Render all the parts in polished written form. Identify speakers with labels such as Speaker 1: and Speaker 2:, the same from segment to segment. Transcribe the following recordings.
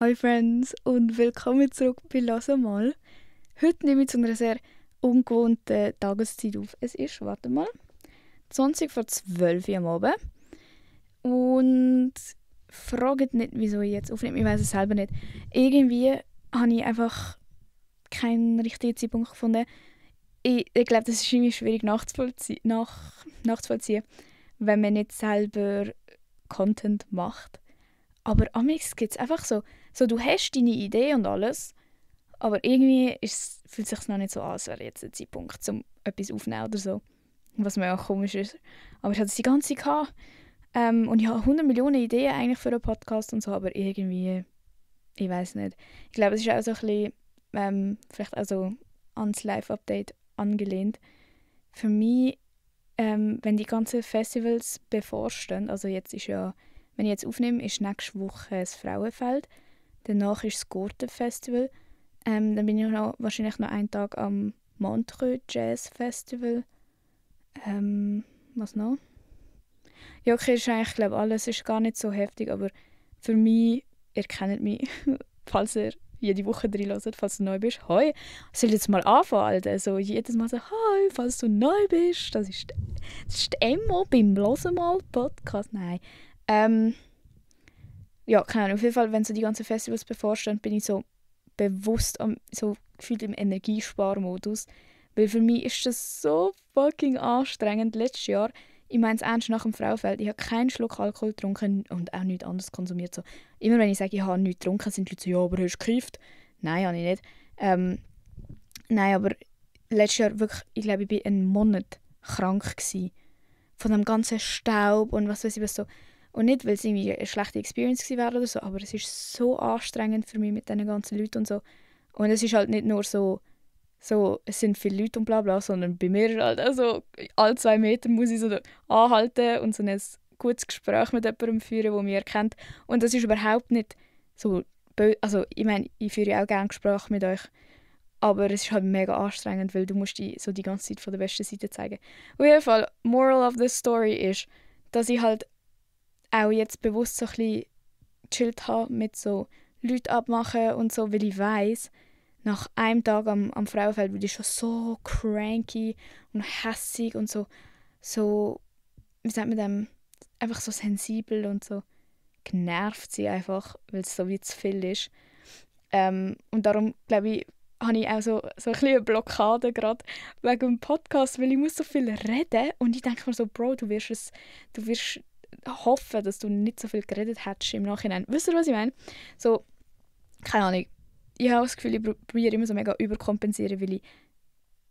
Speaker 1: Hi Friends und willkommen zurück bei «Lass mal». Heute nehme ich zu einer sehr ungewohnten Tageszeit auf. Es ist, warte mal, 20 vor 12 Uhr am Abend. Und fragt nicht, wieso ich jetzt aufnehme. Ich weiß es selber nicht. Irgendwie habe ich einfach keinen richtigen Zeitpunkt gefunden. Ich glaube, das ist irgendwie schwierig nachzuvollziehen, wenn man nicht selber Content macht. Aber amigs gibt es einfach so, du hast deine Idee und alles, aber irgendwie fühlt es sich noch nicht so an, als wäre jetzt der Zeitpunkt, um etwas aufzunehmen oder so. Was mir auch komisch ist. Aber ich hatte es die ganze Zeit gehabt. Und ich habe 100 Millionen Ideen eigentlich für einen Podcast und so, aber irgendwie, ich weiß nicht. Ich glaube, es ist auch so ein bisschen, vielleicht auch so ans Live-Update angelehnt. Für mich, wenn die ganzen Festivals bevorstehen, also jetzt ist ja, wenn ich jetzt aufnehme, ist nächste Woche das Frauenfeld, danach ist das Gurten-Festival, dann bin ich wahrscheinlich noch einen Tag am Montreux Jazz Festival. Was noch? Ja, okay, ist eigentlich, glaube alles ist gar nicht so heftig, aber für mich, ihr kennt mich, falls ihr jede Woche reinhört, falls du neu bist. Hoi, soll ich jetzt mal anfangen, Alter? Also jedes Mal so, hoi, falls du neu bist. Das ist die Emma beim «Hören mal» Podcast. Nein. Ja, keine Ahnung. Auf jeden Fall, wenn so die ganzen Festivals bevorstehen, bin ich so bewusst so gefühlt im Energiesparmodus. Weil für mich ist das so fucking anstrengend. Letztes Jahr, ich meine es ernst, nach dem Frauenfeld, ich habe keinen Schluck Alkohol getrunken und auch nichts anderes konsumiert. So. Immer wenn ich sage, ich habe nichts getrunken, sind die Leute so, ja, aber hast du gekifft? Nein, habe ich nicht. Nein, aber letztes Jahr wirklich, ich glaube, ich war einen Monat krank gewesen. Von dem ganzen Staub und was weiß ich was so. Und nicht, weil es irgendwie eine schlechte Experience wäre oder so, aber es ist so anstrengend für mich mit diesen ganzen Leuten und so. Und es ist halt nicht nur so es sind viele Leute und bla bla, sondern bei mir halt also alle 2 Meter muss ich so anhalten und so ein gutes Gespräch mit jemandem führen, der mich erkennt. Und das ist überhaupt nicht so also ich meine, ich führe ja auch gerne Gespräche mit euch, aber es ist halt mega anstrengend, weil du musst die so die ganze Zeit von der besten Seite zeigen. Auf jeden Fall, Moral of the Story ist, dass ich halt auch jetzt bewusst so ein bisschen gechillt habe mit so Leuten abmachen und so, weil ich weiss, nach einem Tag am Frauenfeld bin ich schon so cranky und hässig und so, wie sagt man dem, einfach so sensibel und so genervt sie einfach, weil es so wie zu viel ist. Und darum, glaube ich, habe ich auch so ein bisschen eine Blockade gerade wegen dem Podcast, weil ich muss so viel reden und ich denke mir so, Bro, du wirst hoffen, dass du nicht so viel geredet hättest im Nachhinein. Wisst ihr, was ich meine? So, keine Ahnung. Ich habe das Gefühl, ich probiere immer so mega überkompensieren, weil ich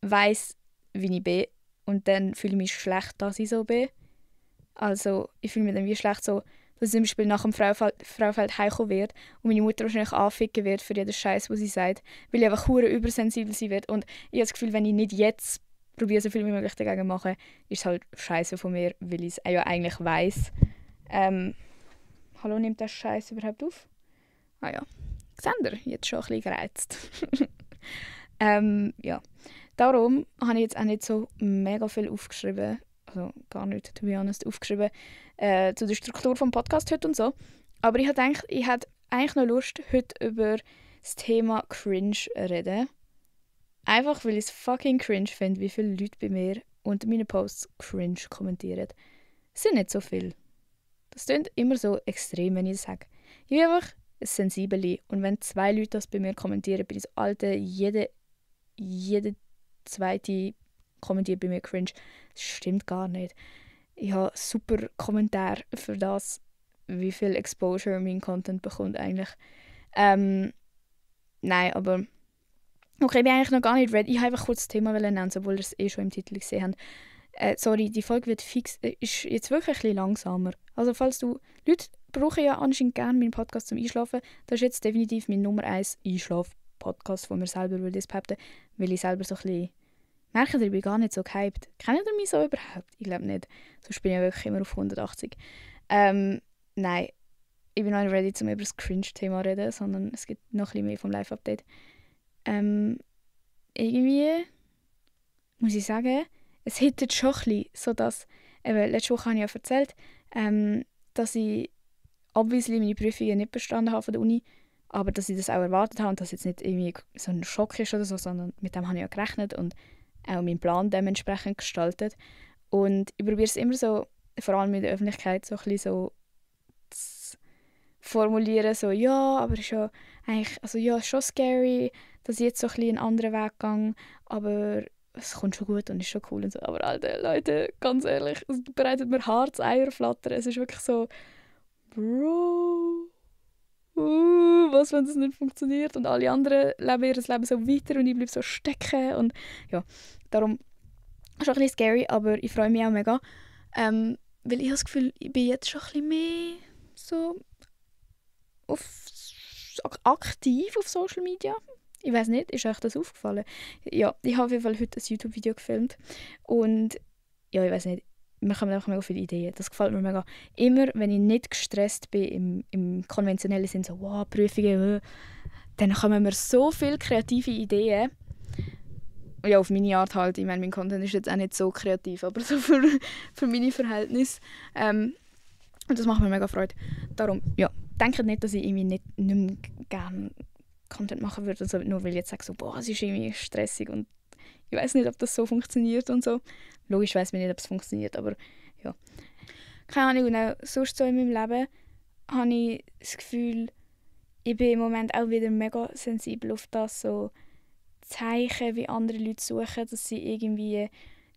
Speaker 1: weiss, wie ich bin. Und dann fühle ich mich schlecht, dass ich so bin. Also ich fühle mich dann wie schlecht so, dass ich zum Beispiel nach dem Frauenfeld heimkommen wird und meine Mutter wahrscheinlich anficken wird für jeden Scheiß, was sie sagt, weil ich einfach hure übersensibel sein wird. Und ich habe das Gefühl, wenn ich nicht jetzt probiere, so viel wie möglich dagegen machen, ist es halt scheiße von mir, weil ich es ja eigentlich weiss. Hallo, nimmt der Scheiß überhaupt auf? Ah ja. Seht ihr? Jetzt schon ein bisschen gereizt. Ja. Darum habe ich jetzt auch nicht so mega viel aufgeschrieben, also gar nicht, to be honest, aufgeschrieben zu der Struktur des Podcasts heute und so. Aber ich habe gedacht, ich hätte eigentlich noch Lust, heute über das Thema Cringe zu reden. Einfach, weil ich es fucking cringe finde, wie viele Leute bei mir unter meinen Posts cringe kommentieren. Es sind nicht so viele. Das klingt immer so extrem, wenn ich das sage. Ich bin einfach ein Sensibel. Und wenn 2 Leute das bei mir kommentieren, bin ich so, Alter, jede zweite kommentiert bei mir cringe. Das stimmt gar nicht. Ich habe super Kommentar für das, wie viel Exposure mein Content bekommt eigentlich. Nein, aber okay, ich bin eigentlich noch gar nicht ready. Ich habe einfach kurz das Thema nennen, obwohl ihr es schon im Titel gesehen habt. Sorry, die Folge wird ist jetzt wirklich ein bisschen langsamer. Also falls du... Leute brauchen ja anscheinend gerne meinen Podcast zum Einschlafen. Das ist jetzt definitiv mein Nummer 1 Einschlaf-Podcast von mir selber, würde ich behaupten. Weil ich selber so ein bisschen... Merke, ich bin gar nicht so gehypt. Kennt ihr mich so überhaupt? Ich glaube nicht. Sonst bin ich wirklich immer auf 180. Nein, ich bin noch nicht ready, um über das Cringe-Thema zu reden, sondern es gibt noch ein bisschen mehr vom Live-Update. Irgendwie muss ich sagen, es hittet schon ein bisschen, so dass, letzte Woche habe ich ja erzählt, dass ich obviously meine Prüfungen nicht bestanden habe von der Uni Aber dass ich das auch erwartet habe und dass jetzt nicht irgendwie so ein Schock ist oder so, sondern mit dem habe ich ja gerechnet und auch meinen Plan dementsprechend gestaltet. Und ich probiere es immer so, vor allem in der Öffentlichkeit, so ein bisschen so zu formulieren, so ja, aber es ist ja eigentlich, also ja, es ist schon scary, dass ich jetzt so ein bisschen einen anderen Weg gehe, aber es kommt schon gut und ist schon cool und so. Aber Alter, Leute, ganz ehrlich, es bereitet mir Herz, Eierflattern. Es ist wirklich so, Bro, was, wenn das nicht funktioniert und alle anderen leben ihr Leben so weiter und ich bleibe so stecken und ja, darum ist auch ein bisschen scary, aber ich freue mich auch mega, weil ich habe das Gefühl, ich bin jetzt schon ein bisschen mehr so aktiv auf Social Media. Ich weiß nicht, ist euch das aufgefallen? Ja, ich habe auf jeden Fall heute ein YouTube-Video gefilmt und ja, ich weiß nicht, mir kommen einfach mega viele Ideen. Das gefällt mir mega. Immer, wenn ich nicht gestresst bin im konventionellen Sinn, so wow, Prüfungen, dann kommen mir so viele kreative Ideen. Ja, auf meine Art halt. Ich meine, mein Content ist jetzt auch nicht so kreativ, aber so für meine Verhältnisse. Und das macht mir mega Freude. Darum, ja, denkt nicht, dass ich irgendwie nicht mehr gerne Content machen würde, also nur weil ich jetzt sage, so, boah, es ist irgendwie stressig und ich weiß nicht, ob das so funktioniert und so. Logisch weiss ich nicht, ob es funktioniert, aber ja. Keine Ahnung, und auch sonst so in meinem Leben habe ich das Gefühl, ich bin im Moment auch wieder mega sensibel auf das, so Zeichen, wie andere Leute suchen, dass sie irgendwie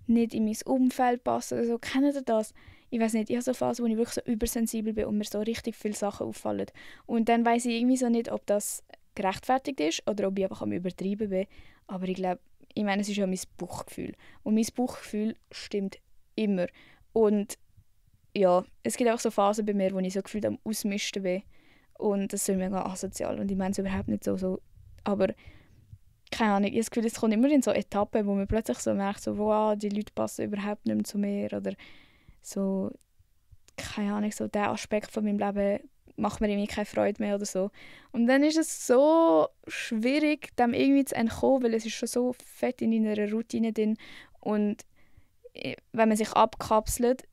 Speaker 1: nicht in mein Umfeld passen oder so. Kennt ihr das? Ich weiß nicht, ich habe so Phasen, wo ich wirklich so übersensibel bin und mir so richtig viele Sachen auffallen. Und dann weiss ich irgendwie so nicht, ob das gerechtfertigt ist oder ob ich einfach am Übertreiben bin. Aber ich glaube, ich meine, es ist ja mein Bauchgefühl. Und mein Bauchgefühl stimmt immer. Und ja, es gibt auch so Phasen bei mir, wo ich so gefühlt am Ausmisten bin. Und das ist mega asozial. Und ich meine es überhaupt nicht so. Aber keine Ahnung, ich habe das Gefühl, es kommt immer in so Etappen, wo man plötzlich so merkt, so, wow, die Leute passen überhaupt nicht mehr zu mir. Oder so, keine Ahnung, so der Aspekt von meinem Leben macht mir irgendwie keine Freude mehr oder so. Und dann ist es so schwierig, dem irgendwie zu entkommen, weil es ist schon so fett in einer Routine drin. Und wenn man sich abkapselt,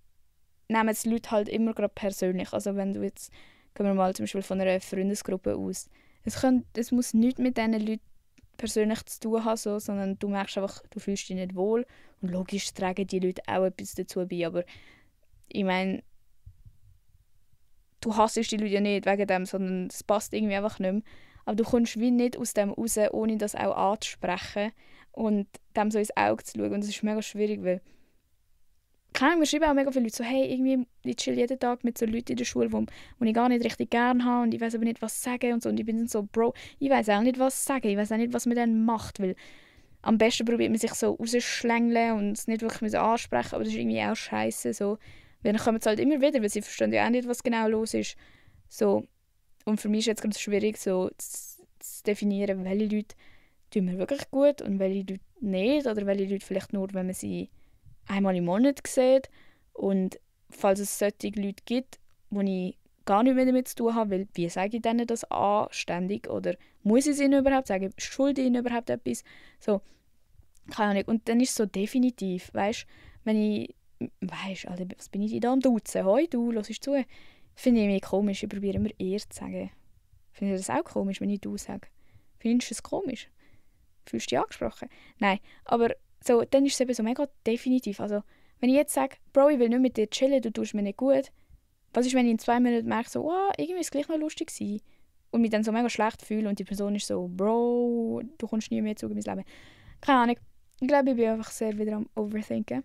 Speaker 1: nehmen es die Leute halt immer gerade persönlich. Also wenn du jetzt, gehen wir mal zum Beispiel von einer Freundesgruppe aus, es muss nichts mit diesen Leuten persönlich zu tun haben, so, sondern du merkst einfach, du fühlst dich nicht wohl. Und logisch tragen die Leute auch etwas dazu bei, aber ich meine, du hasst die Leute ja nicht wegen dem, sondern es passt irgendwie einfach nicht mehr. Aber du kommst wie nicht aus dem raus, ohne das auch anzusprechen und dem so ins Auge zu schauen. Und das ist mega schwierig, weil keine Ahnung, mir schreiben auch mega viele Leute so, hey, irgendwie, ich chill jeden Tag mit so Leuten in der Schule, die ich gar nicht richtig gerne habe und ich weiß aber nicht, was sagen und so. Und ich bin dann so, Bro, ich weiß auch nicht, was sagen, ich weiß auch nicht, was man dann macht, weil am besten probiert man sich so rauszuschlängeln und es nicht wirklich ansprechen, aber das ist irgendwie auch scheiße, so. Weil dann kommen sie halt immer wieder, weil sie verstehen ja auch nicht, was genau los ist. So. Und für mich ist jetzt gerade schwierig, so zu definieren, welche Leute tun mir wirklich gut und welche Leute nicht. Oder welche Leute vielleicht nur, wenn man sie einmal im Monat sieht. Und falls es solche Leute gibt, die ich gar nicht mehr damit zu tun habe, weil wie sage ich denen das anständig? Oder muss ich es ihnen überhaupt sagen? Schulde ich ihnen überhaupt etwas? So, keine Ahnung. Und dann ist es so definitiv, weißt du, wenn ich Alter, was bin ich da am Duzen? Hoi, du, hörst zu. Finde ich irgendwie komisch, ich probiere immer «ihr» zu sagen. Findest du das auch komisch, wenn ich «du» sage? Findest du es komisch? Fühlst du dich angesprochen? Nein, aber so, dann ist es eben so mega definitiv. Also, wenn ich jetzt sage, Bro, ich will nicht mit dir chillen, du tust mir nicht gut, was ist, wenn ich in 2 Minuten merke, so, oh, irgendwie ist es gleich noch lustig gewesen und mich dann so mega schlecht fühle und die Person ist so, Bro, du kommst nie mehr zurück in mein Leben. Keine Ahnung. Ich glaube, ich bin einfach sehr wieder am Overthinken.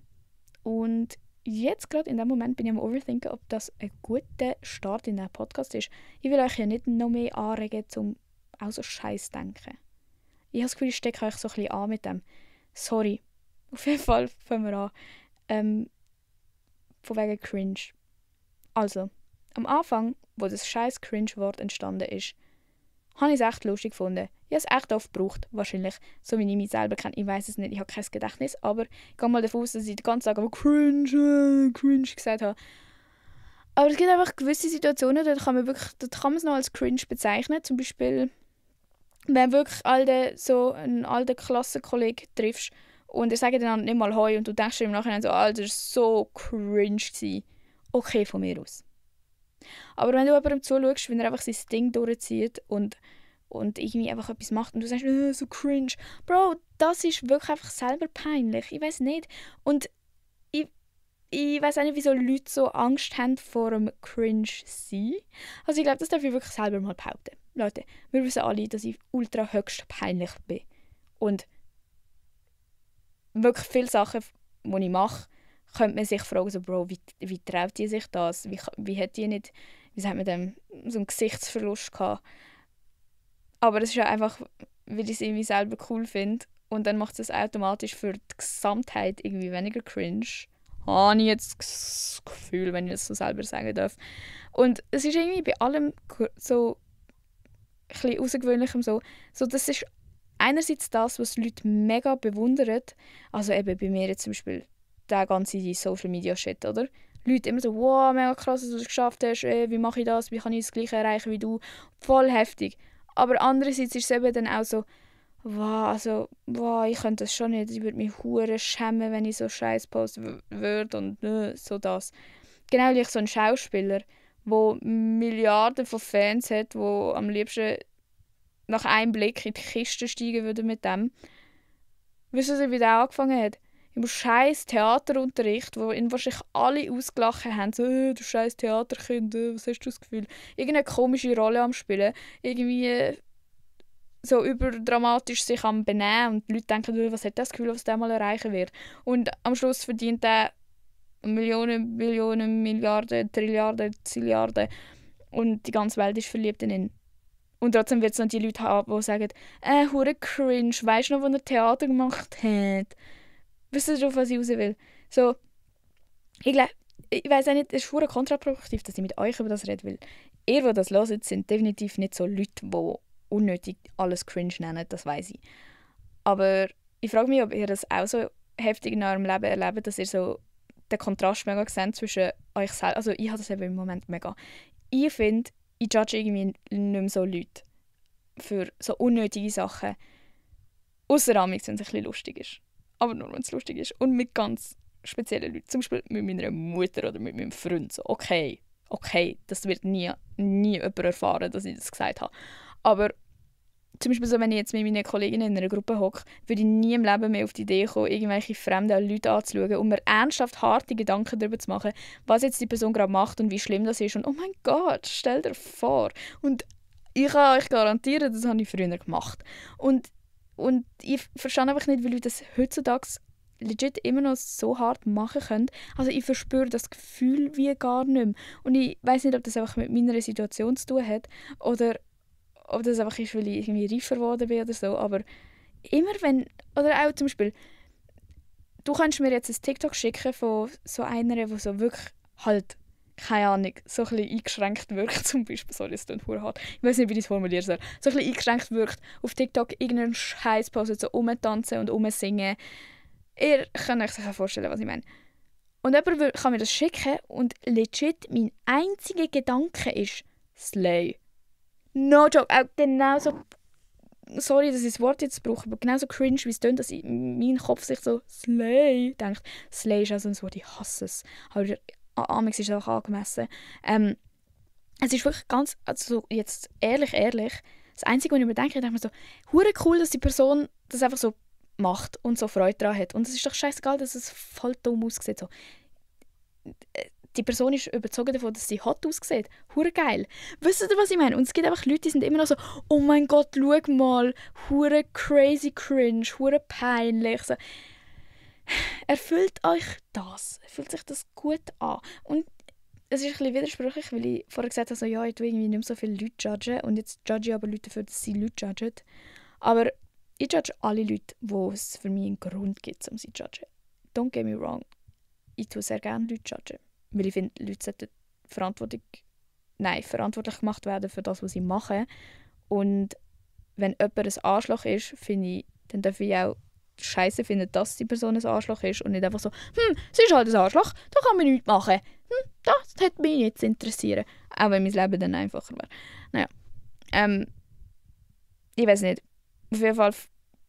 Speaker 1: Und jetzt gerade in dem Moment bin ich am Overthinken, ob das ein guter Start in diesen Podcast ist. Ich will euch ja nicht noch mehr anregen, um auch so Scheiß zu denken. Ich habe das Gefühl, ich stecke euch so ein bisschen an mit dem. Sorry. Auf jeden Fall fangen wir an. Von wegen Cringe. Also, am Anfang, wo das scheiß Cringe-Wort entstanden ist, habe ich es echt lustig gefunden. Ich habe es echt oft gebraucht, wahrscheinlich. So wie ich mich selber kenne. Ich weiß es nicht, ich habe kein Gedächtnis. Aber ich gehe mal davon aus, dass ich den ganzen Tag aber cringe gesagt habe. Aber es gibt einfach gewisse Situationen, da kann man es noch als cringe bezeichnen. Zum Beispiel, wenn wirklich einen alten Klassenkollegen triffst und er sagt dann nicht mal «Hoi» und du denkst dir im Nachhinein so «Alter, das war so cringe gewesen». Okay, von mir aus. Aber wenn du jemandem zuschaust, wenn er einfach sein Ding durchzieht und und irgendwie einfach etwas macht und du sagst, so cringe. Bro, das ist wirklich einfach selber peinlich. Ich weiß nicht. Und ich weiß auch nicht, wieso Leute so Angst haben vor dem Cringe sein. Also ich glaube, das darf ich wirklich selber mal behaupten. Leute, wir wissen alle, dass ich ultra höchst peinlich bin. Und wirklich viele Sachen, die ich mache, könnte man sich fragen, so, Bro, wie traut die sich das? Wie hat die nicht, wie sagt man dem, so einen Gesichtsverlust gehabt? Aber das ist ja einfach, weil ich es irgendwie selber cool finde. Und dann macht es automatisch für die Gesamtheit irgendwie weniger cringe. Habe ich jetzt das Gefühl, wenn ich das so selber sagen darf. Und es ist irgendwie bei allem so ein bisschen Außergewöhnlichem so, das ist einerseits das, was Leute mega bewundern. Also eben bei mir jetzt zum Beispiel der ganze Social Media Shit, oder? Leute immer so, wow, mega krass, dass du es geschafft hast, wie mache ich das, wie kann ich das Gleiche erreichen wie du. Voll heftig. Aber andererseits ist es eben dann auch so, wow, ich könnte das schon nicht. Ich würde mich hure schämen, wenn ich so Scheiß posten würde und so das. Genau wie so ein Schauspieler, der Milliarden von Fans hat, der am liebsten nach einem Blick in die Kiste steigen würde mit dem. Wissen Sie, wie der angefangen hat? Im scheiß Theaterunterricht, wo ihn wahrscheinlich alle ausgelachen haben, so, du scheiß Theaterkind, was hast du das Gefühl? Irgendeine komische Rolle am Spielen, irgendwie so überdramatisch sich am Benehmen und die Leute denken, was hat das Gefühl, was der mal erreichen wird. Und am Schluss verdient er Millionen, Billionen, Milliarden, Trilliarden, Zilliarden und die ganze Welt ist verliebt in ihn. Und trotzdem wird es noch die Leute haben, die sagen, hure cringe, weisst du noch, wo er Theater gemacht hat? Wisst ihr, auf was ich raus will? So, ich weiss auch nicht, es ist hure kontraproduktiv, dass ich mit euch über das rede, weil ihr, die das hört, sind definitiv nicht so Leute, die unnötig alles cringe nennen, das weiss ich. Aber ich frage mich, ob ihr das auch so heftig in eurem Leben erlebt, dass ihr so den Kontrast mega seht zwischen euch selbst. Also ich habe das eben im Moment mega. Ich finde, ich judge irgendwie nicht mehr so Leute für so unnötige Sachen. Ausser wenn es ein bisschen lustig ist. Aber nur, wenn es lustig ist. Und mit ganz speziellen Leuten. Zum Beispiel mit meiner Mutter oder mit meinem Freund. So, okay, das wird nie jemand erfahren, dass ich das gesagt habe. Aber zum Beispiel so, wenn ich jetzt mit meinen Kolleginnen in einer Gruppe hocke, würde ich nie im Leben mehr auf die Idee kommen, irgendwelche fremden Leute anzuschauen und mir ernsthaft harte Gedanken darüber zu machen, was jetzt die Person gerade macht und wie schlimm das ist. Und oh mein Gott, stell dir vor. Und ich kann euch garantieren, das habe ich früher gemacht. Und ich verstehe einfach nicht, wie Leute das heutzutage legit immer noch so hart machen können. Also ich verspüre das Gefühl wie gar nicht mehr. Und ich weiß nicht, ob das einfach mit meiner Situation zu tun hat oder ob das einfach ist, weil ich irgendwie reifer geworden bin oder so, aber immer wenn, oder auch zum Beispiel, du kannst mir jetzt ein TikTok schicken von so einer, der so wirklich halt, keine Ahnung, so ein bisschen eingeschränkt wirkt, zum Beispiel, sorry, das klingt verdammt hart, ich weiß nicht, wie ich das formulieren soll, so ein bisschen eingeschränkt wirkt, auf TikTok irgendeinen Scheiß postet, so rumtanzen und rumsingen. Ihr könnt euch sicher vorstellen, was ich meine. Und jemand kann mir das schicken und legit mein einziger Gedanke ist Slay. No joke, auch genauso, sorry, dass ich das Wort jetzt brauche, aber genauso cringe, wie es klingt, dass mein Kopf sich so Slay denkt. Slay ist auch so ein Wort, ich hasse es. Aber amigs ist es auch angemessen. Es ist wirklich ganz, also jetzt ehrlich, das Einzige, was ich mir denke, ich denke mir so, hure cool, dass die Person das einfach so macht und so Freude daran hat. Und es ist doch scheißegal, dass es voll dumm aussieht. So. Die Person ist überzeugt davon, dass sie hot aussieht. Hure geil. Wisst ihr, was ich meine? Und es gibt einfach Leute, die sind immer noch so, oh mein Gott, schau mal, hure crazy cringe, hure peinlich. So. Erfüllt euch das? Fühlt sich das gut an? Und es ist ein bisschen widersprüchlich, weil ich vorher gesagt habe, so, ja, ich tue irgendwie nicht mehr so viele Leute judgen und jetzt judge ich aber Leute dafür, dass sie Leute judgen. Aber ich judge alle Leute, wo es für mich einen Grund gibt, um sie zu judgen. Don't get me wrong. Ich tue sehr gerne Leute judgen. Weil ich finde, Leute sollten verantwortlich gemacht werden für das, was sie machen. Und wenn jemand ein Arschloch ist, finde ich, dann darf ich auch Scheiße finden, dass die Person ein Arschloch ist und nicht einfach so, sie ist halt ein Arschloch, da kann man nichts machen. Das hätte mich jetzt interessieren. Auch wenn mein Leben dann einfacher wäre. Naja. Ich weiß nicht. Auf jeden Fall,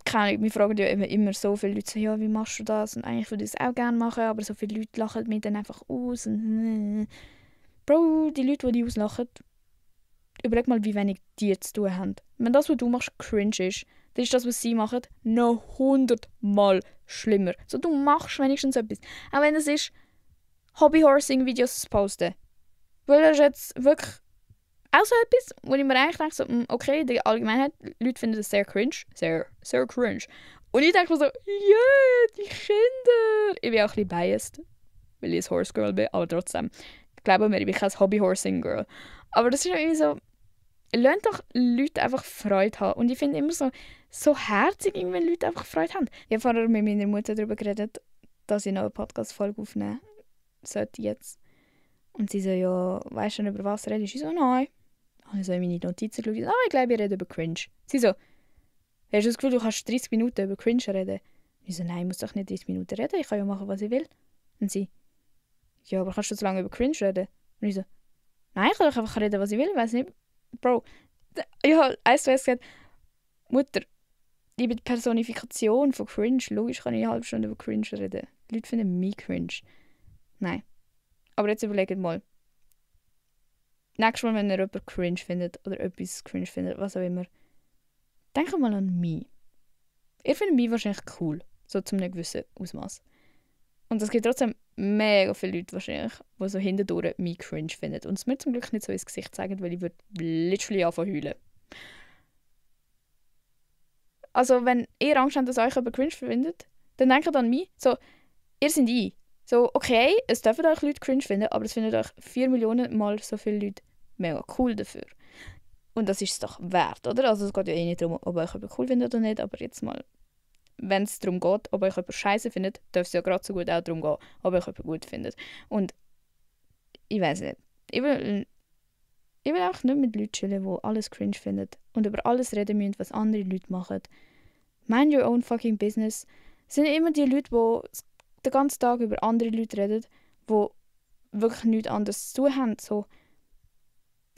Speaker 1: keine Ahnung, mich fragen ja immer so viele Leute, so, ja, wie machst du das? Und eigentlich würde ich es auch gerne machen, aber so viele Leute lachen mich dann einfach aus. Und, Bro, die Leute, die auslachen, überleg mal, wie wenig die zu tun haben. Wenn das, was du machst, cringe ist, dann ist das, was sie machen, noch 100-mal schlimmer. So, du machst wenigstens etwas. Auch wenn es ist, Hobby-Horsing-Videos zu posten. Weil das ist jetzt wirklich auch so etwas, wo ich mir eigentlich denke, so, okay, in der Allgemeinheit, Leute finden das sehr cringe. Sehr, sehr cringe. Und ich denke mir so, yeah, die Kinder. Ich bin auch ein bisschen biased, weil ich ein Horse Girl bin, aber trotzdem. Ich glaube mir, ich bin kein Hobby-Horsing-Girl. Aber das ist irgendwie so, lasst doch Leute einfach Freude haben. Und ich finde immer so herzig, wenn Leute einfach Freude haben. Ich habe vorher mit meiner Mutter darüber geredet, dass ich noch eine Podcast-Folge aufnehmen sollte jetzt. Und sie so, ja, weißt du schon, über was redest? Ich so, nein. Und ich so in meine Notizen geschaut, ich glaube, ich rede über Cringe. Sie so, hast du das Gefühl, du kannst 30 Minuten über Cringe reden? Ich so, nein, ich muss doch nicht 30 Minuten reden, ich kann ja machen, was ich will. Und sie, ja, aber kannst du so lange über Cringe reden? Und ich so, nein, ich kann doch einfach reden, was ich will, ich weiss nicht. Bro, ich habe eins zu eins gesagt, Mutter, ich bin die Personifikation von Cringe. Logisch kann ich eine halbe Stunde über Cringe reden. Die Leute finden mich cringe. Nein. Aber jetzt überlegt mal. Nächstes Mal, wenn ihr jemanden cringe findet oder etwas cringe findet, was auch immer, denkt mal an mich. Ihr findet mich wahrscheinlich cool. So zu einem gewissen Ausmaß. Und es gibt trotzdem mega viele Leute wahrscheinlich, die so hintendurch mich cringe finden. Und es mir zum Glück nicht so ins Gesicht sagen, weil ich würde literally anfangen heulen. Also wenn ihr Angst habt, dass euch jemand cringe findet, dann denkt an mich. So, ihr seid ich. So, okay, es dürfen euch Leute cringe finden, aber es finden euch 4 Millionen Mal so viele Leute mega cool dafür. Und das ist es doch wert, oder? Also es geht ja eh nicht darum, ob euch jemand cool findet oder nicht, aber jetzt mal, wenn es darum geht, ob euch jemand scheiße findet, darf es ja gerade so gut auch darum gehen, ob euch jemand gut findet. Und ich weiß nicht. Ich will auch nicht mit Leuten chillen, die alles cringe finden und über alles reden müssen, was andere Leute machen. Mind your own fucking business. Es sind immer die Leute, die den ganzen Tag über andere Leute reden, die wirklich nichts anderes zu tun haben. So,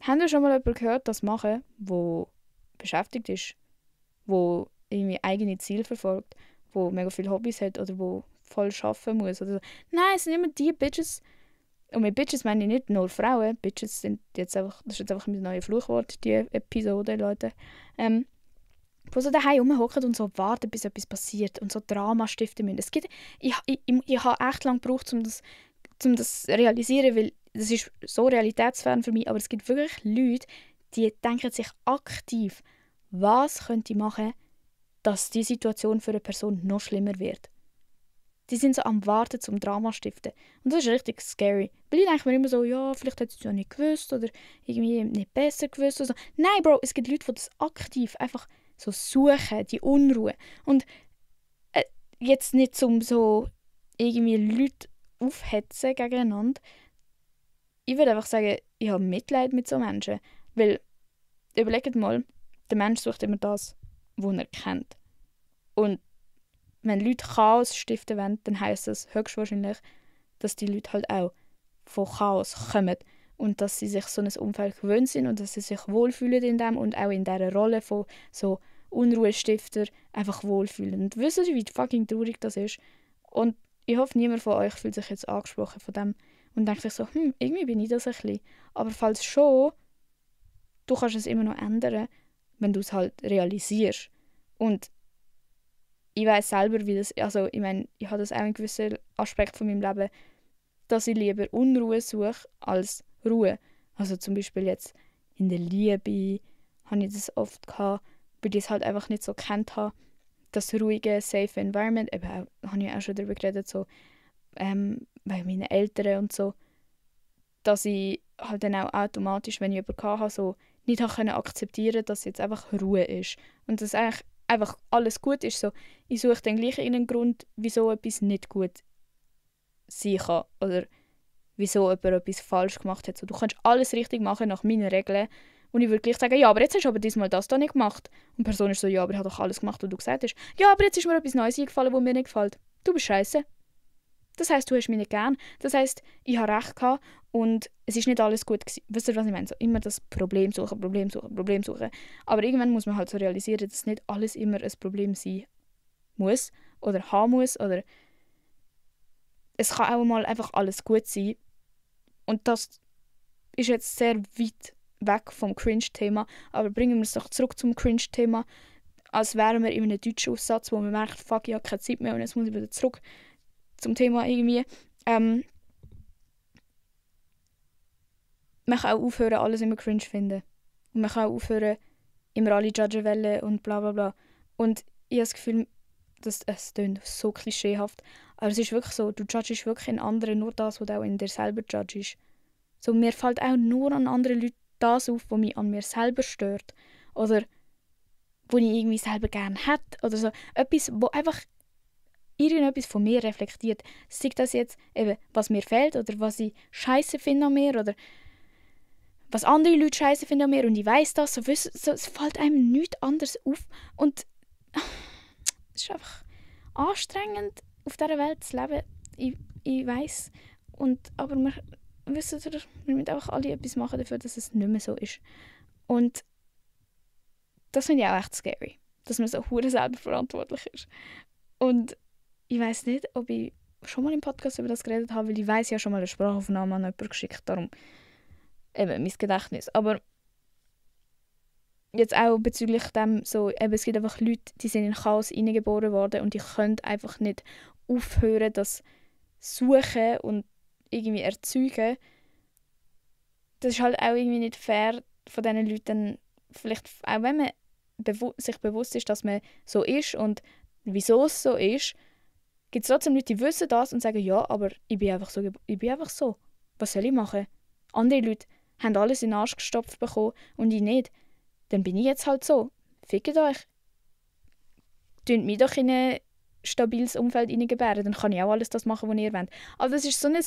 Speaker 1: haben wir schon mal jemanden gehört, das machen, der beschäftigt ist, der irgendwie eigene Ziele verfolgt, der mega viele Hobbys hat oder der voll arbeiten muss oder so. Nein, es sind immer die Bitches. Und mit Bitches meine ich nicht nur Frauen. Bitches sind jetzt einfach, das ist jetzt einfach mein neues Fluchwort, die Episode, Leute. Die so daheim rumhocken und so warten, bis etwas passiert und so Drama stiften müssen. Ich habe echt lange gebraucht, um das zu realisieren, weil das ist so realitätsfern für mich, aber es gibt wirklich Leute, die denken sich aktiv, was könnte ich machen, dass die Situation für eine Person noch schlimmer wird. Die sind so am Warten zum Drama stiften. Und das ist richtig scary. Weil ich denke mir immer so, ja, vielleicht hat es ja nicht gewusst oder irgendwie nicht besser gewusst oder so. Nein, Bro, es gibt Leute, die das aktiv einfach so suchen, die Unruhe. Und jetzt nicht zum so irgendwie Leute aufhetzen gegeneinander. Ich würde einfach sagen, ich habe Mitleid mit so Menschen. Weil, überlegt mal, der Mensch sucht immer das, was er kennt. Und wenn Leute Chaos stiften wollen, dann heisst das höchstwahrscheinlich, dass die Leute halt auch von Chaos kommen. Und dass sie sich so ein Umfeld gewöhnt sind und dass sie sich wohlfühlen in dem und auch in dieser Rolle von so Unruhestifter einfach wohlfühlen. Und wisst ihr, wie fucking traurig das ist? Und ich hoffe, niemand von euch fühlt sich jetzt angesprochen von dem und denkt sich so, irgendwie bin ich das ein bisschen. Aber falls schon, du kannst es immer noch ändern, wenn du es halt realisierst. Und ich weiß selber, wie das, also ich meine, ich habe das auch in gewissen Aspekt von meinem Leben, dass ich lieber Unruhe suche als Ruhe. Also zum Beispiel jetzt in der Liebe habe ich das oft gehabt, weil ich es halt einfach nicht so gekannt habe, das ruhige, safe Environment, eben auch, habe ich auch schon darüber geredet, so bei meinen Eltern und so, dass ich halt dann auch automatisch, wenn ich jemanden hatte, so nicht akzeptieren konnte, dass jetzt einfach Ruhe ist. Und dass eigentlich einfach alles gut ist. So, ich suche dann gleich einen Grund, wieso etwas nicht gut sein kann. Oder wieso jemand etwas falsch gemacht hat. So, du kannst alles richtig machen nach meinen Regeln. Und ich würde gleich sagen, ja, aber jetzt hast du aber diesmal das da nicht gemacht. Und die Person ist so, ja, aber ich habe doch alles gemacht, was du gesagt hast. Ja, aber jetzt ist mir etwas Neues eingefallen, was mir nicht gefällt. Du bist scheiße. Das heisst, du hast mich nicht gern. Das heisst, ich habe recht gehabt und es ist nicht alles gut gewesen. Wisst ihr, was ich meine? So immer das Problem suchen, Problem suchen, Problem suchen. Aber irgendwann muss man halt so realisieren, dass nicht alles immer ein Problem sein muss oder haben muss. Oder es kann auch mal einfach alles gut sein. Und das ist jetzt sehr weit weg vom Cringe-Thema, aber bringen wir es doch zurück zum Cringe-Thema, als wären wir in einem deutschen Aussatz, wo man merkt, fuck, ich habe keine Zeit mehr und jetzt muss ich wieder zurück zum Thema irgendwie. Man kann auch aufhören, alles immer cringe zu finden. Und man kann auch aufhören, immer alle judgen wollen und bla bla bla. Und ich habe das Gefühl, es klingt so klischeehaft, aber es ist wirklich so, du judgest wirklich in anderen nur das, was du auch in dir selber judgest. So, mir fällt auch nur an anderen Leuten das auf, was mich an mir selber stört. Oder wo ich irgendwie selber gerne hätte. Oder so etwas, wo einfach irgendetwas von mir reflektiert. Sei das jetzt eben, was mir fehlt oder was ich scheiße finde an mir oder was andere Leute scheiße finden an mir und ich weiss das. Es fällt einem nichts anderes auf. Und es ist einfach anstrengend, auf dieser Welt zu leben. Ich weiss. Aber wir müssen einfach alle etwas machen dafür, dass es nicht mehr so ist. Und das finde ich auch echt scary. Dass man so hure selber verantwortlich ist. Und ich weiss nicht, ob ich schon mal im Podcast über das geredet habe, weil ich weiss, ich habe schon mal eine Sprachaufnahme an jemanden geschickt. Darum eben mein Gedächtnis. Aber jetzt auch bezüglich dem, so, eben, es gibt einfach Leute, die sind in Chaos hineingeboren worden und die können einfach nicht aufhören, das suchen und irgendwie erzeugen. Das ist halt auch irgendwie nicht fair von diesen Leuten, vielleicht auch wenn man sich bewusst ist, dass man so ist und wieso es so ist, gibt es trotzdem Leute, die wissen das und sagen, ja, aber ich bin einfach so. Was soll ich machen? Andere Leute haben alles in den Arsch gestopft bekommen und ich nicht. Dann bin ich jetzt halt so. Fickt euch. Tönt mich doch in ein stabiles Umfeld hineingebären, dann kann ich auch alles das machen, was ihr wollt. Aber das ist so ein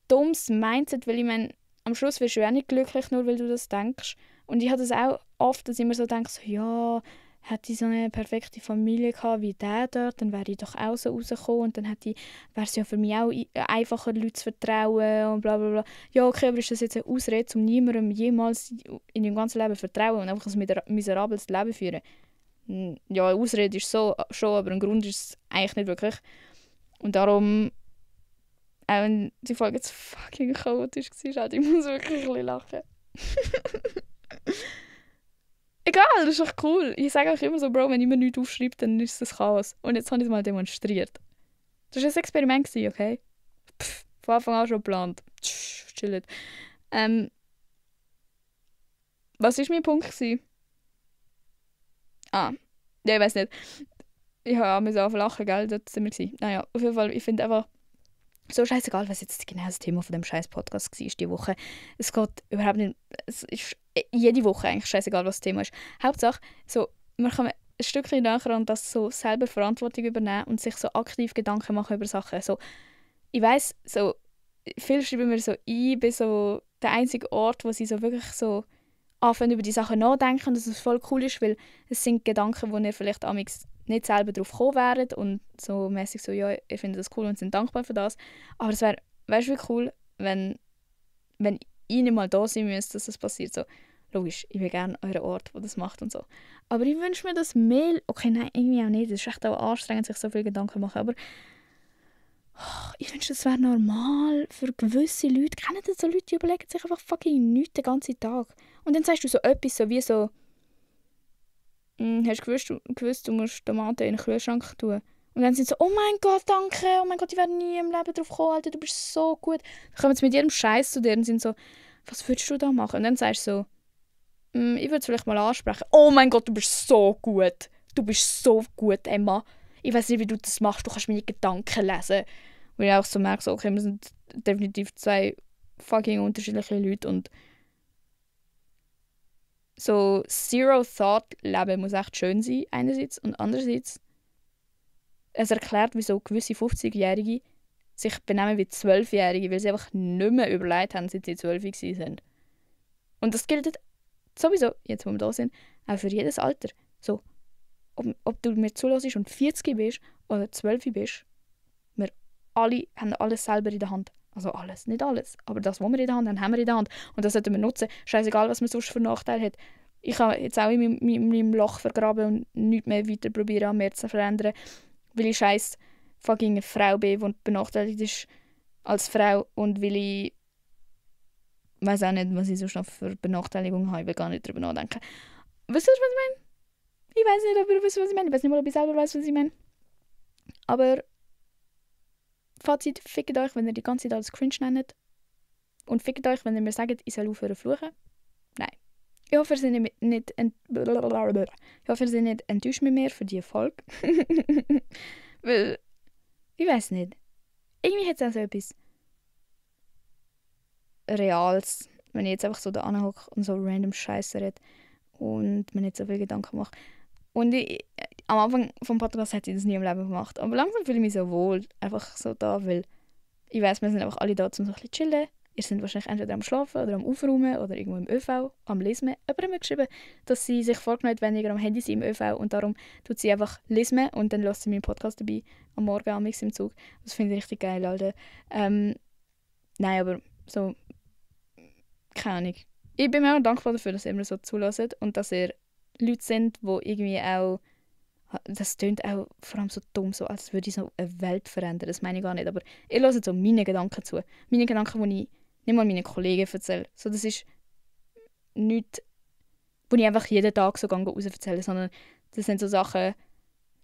Speaker 1: dummes Mindset, weil ich meine, am Schluss wirst du auch nicht glücklich, nur weil du das denkst. Und ich habe das auch oft, dass ich immer so denke, so, ja, hätte ich so eine perfekte Familie gehabt wie der dort, dann wäre ich doch auch so rausgekommen und dann wäre es ja für mich auch einfacher, Leute zu vertrauen und bla bla bla. Ja, okay, aber ist das jetzt eine Ausrede, um niemandem jemals in ihrem ganzen Leben zu vertrauen und einfach ein miserables Leben führen? Ja, eine Ausrede ist so schon, aber ein Grund ist es eigentlich nicht wirklich. Und darum, auch wenn die Folge jetzt fucking chaotisch war, ich muss wirklich ein bisschen lachen. Egal, das ist doch cool. Ich sage auch immer so, Bro, wenn ich mir nichts aufschreibe, dann ist das Chaos. Und jetzt habe ich es mal demonstriert. Das war ein Experiment, okay? Von Anfang an schon geplant. Chillt. Was war mein Punkt? Ja, ich weiß nicht. Ich musste auch lachen, gell? Das sind wir. Naja, auf jeden Fall, ich finde einfach so scheißegal, was jetzt genau das Thema von dem scheiß Podcast war diese Woche. Es geht überhaupt nicht. Es ist jede Woche eigentlich scheißegal, was das Thema ist. Hauptsache, so, man kann ein Stückchen näher an das so selber Verantwortung übernehmen und sich so aktiv Gedanken machen über Sachen. So, ich weiss, so, viele schreiben mir so, ich bin so der einzige Ort, wo sie so wirklich so anfangen über die Sachen nachdenken, dass es voll cool ist, weil es sind Gedanken, wo ihr vielleicht amigs nicht selber drauf kommen wären und so mäßig so, ja, ihr findet das cool und sind dankbar für das. Aber es wäre, weißt du, wie cool, wenn ich nicht mal da sein müsste, dass das passiert. So, logisch, ich will gerne euren Ort, wo das macht und so. Aber ich wünsche mir das Mail, okay, nein, irgendwie auch nicht, es ist echt auch anstrengend, sich so viele Gedanken zu machen, aber ich wünschte, das wäre normal für gewisse Leute. Kennen das so Leute, die überlegen sich einfach fucking nichts den ganzen Tag. Und dann sagst du so etwas, so wie so, hast du gewusst, du musst Tomaten in den Kühlschrank tun. Und dann sind sie so, oh mein Gott, danke, oh mein Gott, ich werde nie im Leben drauf kommen, Alter, du bist so gut. Dann kommen sie mit jedem Scheiß zu dir und sind so, was würdest du da machen? Und dann sagst du so, ich würde es vielleicht mal ansprechen. Oh mein Gott, du bist so gut. Du bist so gut, Emma. Ich weiß nicht, wie du das machst, du kannst meine Gedanken lesen. Weil ich auch so merke, so, okay, wir sind definitiv zwei fucking unterschiedliche Leute und so Zero-Thought-Leben muss echt schön sein, einerseits. Und andererseits, es erklärt, wieso gewisse 50-Jährige sich benehmen wie 12-Jährige, weil sie einfach nicht mehr überlegt haben, seit sie 12 waren. Und das gilt sowieso, jetzt wo wir da sind, auch für jedes Alter. So, ob du mir zulässt und 40 bist oder 12 bist, wir alle haben alles selber in der Hand. Also alles, nicht alles. Aber das, was wir in der Hand haben, haben wir in der Hand. Und das sollten wir nutzen. Scheißegal, was man sonst für Nachteile hat. Ich kann jetzt auch in meinem Loch vergraben und nichts mehr weiter probieren, an mir zu verändern. Weil ich scheiß fucking eine Frau bin, die benachteiligt ist als Frau. Und weil ich weiß auch nicht, was ich sonst noch für Benachteiligungen habe. Ich will gar nicht darüber nachdenken. Weißt du, was ich meine? Ich weiß nicht, ob ihr wisst, was ich meine. Ich weiß nicht mal, ob ich selber weiß, was ich meine. Aber Fazit, fickt euch, wenn ihr die ganze Zeit alles cringe nennt. Und fickt euch, wenn ihr mir sagt, ich soll aufhören zu fluchen. Nein. Ich hoffe, ihr seid nicht enttäuscht mit mir für diese Folge. Weil, ich weiß nicht. Irgendwie hat es auch so etwas Reales, wenn ich jetzt einfach so da anhocke und so random Scheiße rede und mir nicht so viel Gedanken mache. Und am Anfang vom Podcast hätte ich das nie im Leben gemacht. Aber langsam fühle ich mich so wohl, einfach so da, weil ich weiss, wir sind einfach alle da, um so ein bisschen chillen. Ihr seid wahrscheinlich entweder am Schlafen oder am Aufräumen oder irgendwo im ÖV, am Lesen. Jemand hat mir geschrieben, dass sie sich vorgenommen hat, weniger am Handy sein im ÖV und darum tut sie einfach lesen und dann lässt sie meinen Podcast dabei, am Morgen am Mix im Zug. Das finde ich richtig geil, Alter. Nein, aber so, keine Ahnung. Ich bin mir auch dankbar dafür, dass ihr mir so zulässt und dass ihr Leute sind, die irgendwie auch, das klingt auch vor allem so dumm, so als würde ich so eine Welt verändern, das meine ich gar nicht, aber ihr hört so meine Gedanken zu. Meine Gedanken, die ich nicht mal meinen Kollegen erzähle. So, das ist nichts, wo ich einfach jeden Tag so raus erzähle, sondern das sind so Sachen,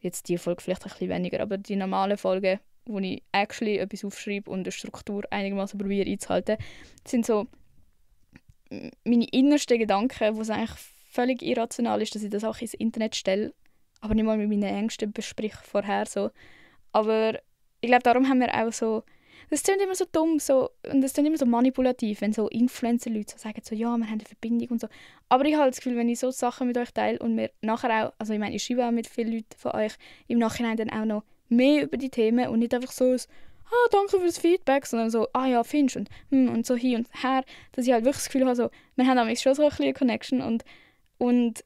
Speaker 1: jetzt die Folge vielleicht ein bisschen weniger, aber die normalen Folgen, wo ich actually etwas aufschreibe und eine Struktur einigermaßen probiere einzuhalten, sind so meine innersten Gedanken, wo es eigentlich völlig irrational ist, dass ich das auch ins Internet stelle, aber nicht mal mit meinen Ängsten bespreche vorher so. Aber ich glaube, darum haben wir auch so, das klingt immer so dumm so, und das klingt immer so manipulativ, wenn so Influencer-Leute so sagen, so, ja, wir haben eine Verbindung und so. Aber ich habe das Gefühl, wenn ich so Sachen mit euch teile und mir nachher auch, also ich meine, ich schreibe auch mit vielen Leuten von euch, im Nachhinein dann auch noch mehr über die Themen und nicht einfach so ein danke für das Feedback, sondern so, ja, findest und so hin und her, dass ich halt wirklich das Gefühl habe, so, wir haben schon so ein bisschen eine Connection und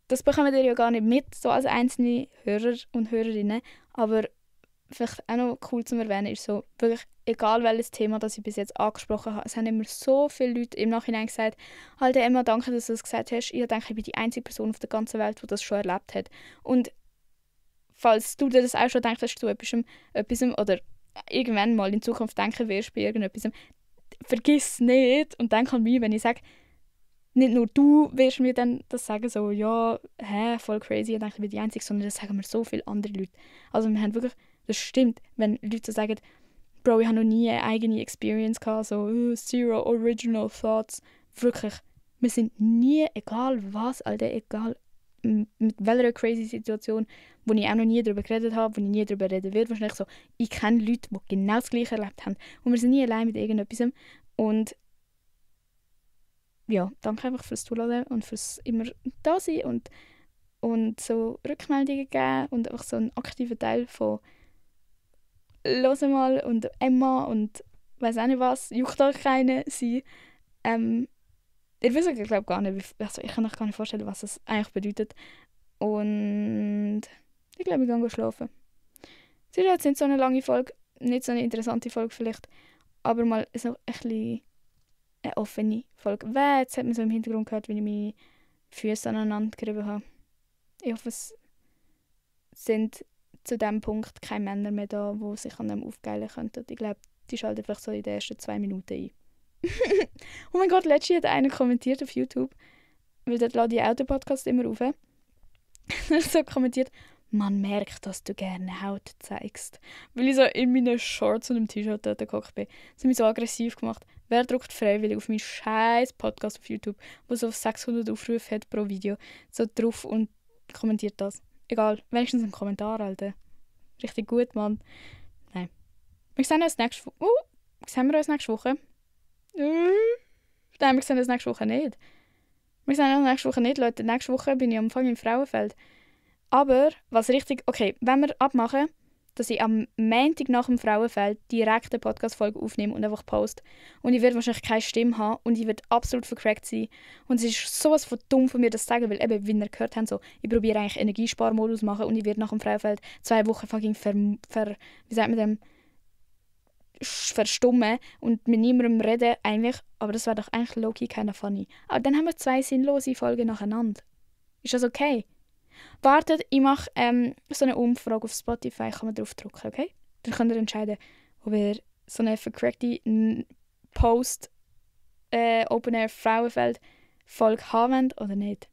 Speaker 1: das bekommt ihr ja gar nicht mit, so als einzelne Hörer und Hörerinnen, aber vielleicht auch noch cool zu erwähnen ist so, wirklich, egal welches Thema das ich bis jetzt angesprochen habe, es haben immer so viele Leute im Nachhinein gesagt, halt Emma, danke, dass du das gesagt hast, ich denke, ich bin die einzige Person auf der ganzen Welt, die das schon erlebt hat. Und falls du dir das auch schon denkst, dass du etwas oder irgendwann mal in Zukunft denken wirst bei irgendetwas, vergiss nicht und denk an mich, wenn ich sage, nicht nur du wirst mir dann das sagen, so, ja, voll crazy, ich denke, ich bin die Einzige, sondern das sagen mir so viele andere Leute. Also wir haben wirklich, das stimmt, wenn Leute so sagen, Bro, ich habe noch nie eine eigene Experience gehabt, so, zero original thoughts. Wirklich, wir sind nie, egal was, Alter, egal mit welcher crazy Situation, wo ich auch noch nie darüber geredet habe, wo ich nie darüber reden werde, wahrscheinlich so, ich kenne Leute, die genau das Gleiche erlebt haben und wir sind nie allein mit irgendetwas und ja, danke einfach fürs Zuhören und fürs immer da sein und so Rückmeldungen geben und einfach so ein aktiver Teil von «Hör mal» und «Emma» und weiss auch nicht was, «Juckt euch keine» sein. Ich weiß glaube gar nicht, also ich kann euch gar nicht vorstellen, was das eigentlich bedeutet. Und ich glaube, ich gehe schlafen. Es ist jetzt nicht so eine lange Folge, nicht so eine interessante Folge vielleicht, aber mal so ein bisschen eine offene Folge. Jetzt hat man so im Hintergrund gehört, wie ich meine Füße aneinander gerieben habe. Ich hoffe, es sind zu diesem Punkt keine Männer mehr da, die sich an dem aufgeilen könnten. Ich glaube, die schalten vielleicht so in den ersten 2 Minuten ein. Oh mein Gott, letztens hat einer kommentiert auf YouTube, weil dort lade ich auch den Podcast immer auf. Er hat so kommentiert, man merkt, dass du gerne Haut zeigst. Weil ich so in meinen Shorts und im T-Shirt dort gehockt bin. Das hat mich so aggressiv gemacht. Wer drückt freiwillig auf meinen scheiß Podcast auf YouTube, wo so 600 Aufrufe hat pro Video, so drauf und kommentiert das? Egal, wenigstens ein Kommentar, Alter. Richtig gut, Mann. Nein. Wir sehen uns nächste Woche. Sehen wir uns nächste Woche? Nein, wir sehen uns nächste Woche nicht. Wir sehen uns nächste Woche nicht, Leute. Nächste Woche bin ich am Anfang im Frauenfeld. Aber, was richtig... Okay, wenn wir abmachen, dass ich am Montag nach dem Frauenfeld direkt eine Podcast-Folge aufnehme und einfach poste. Und ich werde wahrscheinlich keine Stimme haben und ich werde absolut vercrackt sein. Und es ist sowas von dumm von mir, das zu sagen, weil eben, wie ihr gehört habt, so, ich probiere eigentlich Energiesparmodus machen und ich werde nach dem Frauenfeld 2 Wochen fucking wie sagt man dem? Verstummen und mit niemandem reden eigentlich, aber das wäre doch eigentlich low-key keiner funny. Aber dann haben wir 2 sinnlose Folgen nacheinander. Ist das okay? Wartet, ich mache so eine Umfrage auf Spotify, kann man drauf drücken, okay? Dann könnt ihr entscheiden, ob ihr so eine vercrackte Post Open Air Frauenfeld Folge haben wollt oder nicht.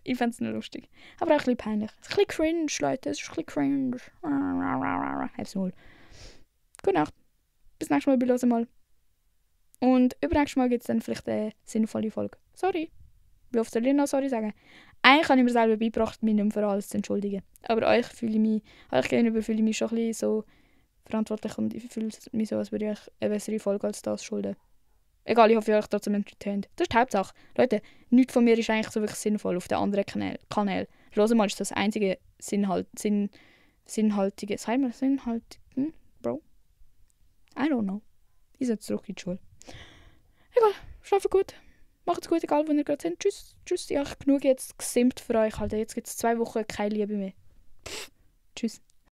Speaker 1: Ich fände es nur lustig. Aber auch ein bisschen peinlich. Es ist ein bisschen cringe, Leute. Es ist ein bisschen cringe. Hab's mal. Gute Nacht. Bis nächstes Mal bei «Hören mal». Und übernächstes Mal gibt es dann vielleicht eine sinnvolle Folge. Sorry. Wie oft soll ich noch sorry sagen? Eigentlich habe ich mir selber beigebracht, mich nicht mehr für alles zu entschuldigen. Aber euch gegenüber fühle ich mich schon ein bisschen so verantwortlich und ich fühle mich so, als würde ich euch eine bessere Folge als das schulden. Egal, ich hoffe, ihr euch trotzdem entertained. Das ist die Hauptsache. Leute, nichts von mir ist eigentlich so wirklich sinnvoll auf den anderen Kanälen. Hören mal, ist das einzige sinnhaltige... Sagen wir sinnhaltig? Bro? I don't know. Ich soll zurück in die Schule. Egal, schlafen gut. Macht's gut, egal wo ihr gerade seid. Tschüss. Tschüss, ich habe genug jetzt gesimmt für euch. Alter. Jetzt gibt es 2 Wochen keine Liebe mehr. Tschüss.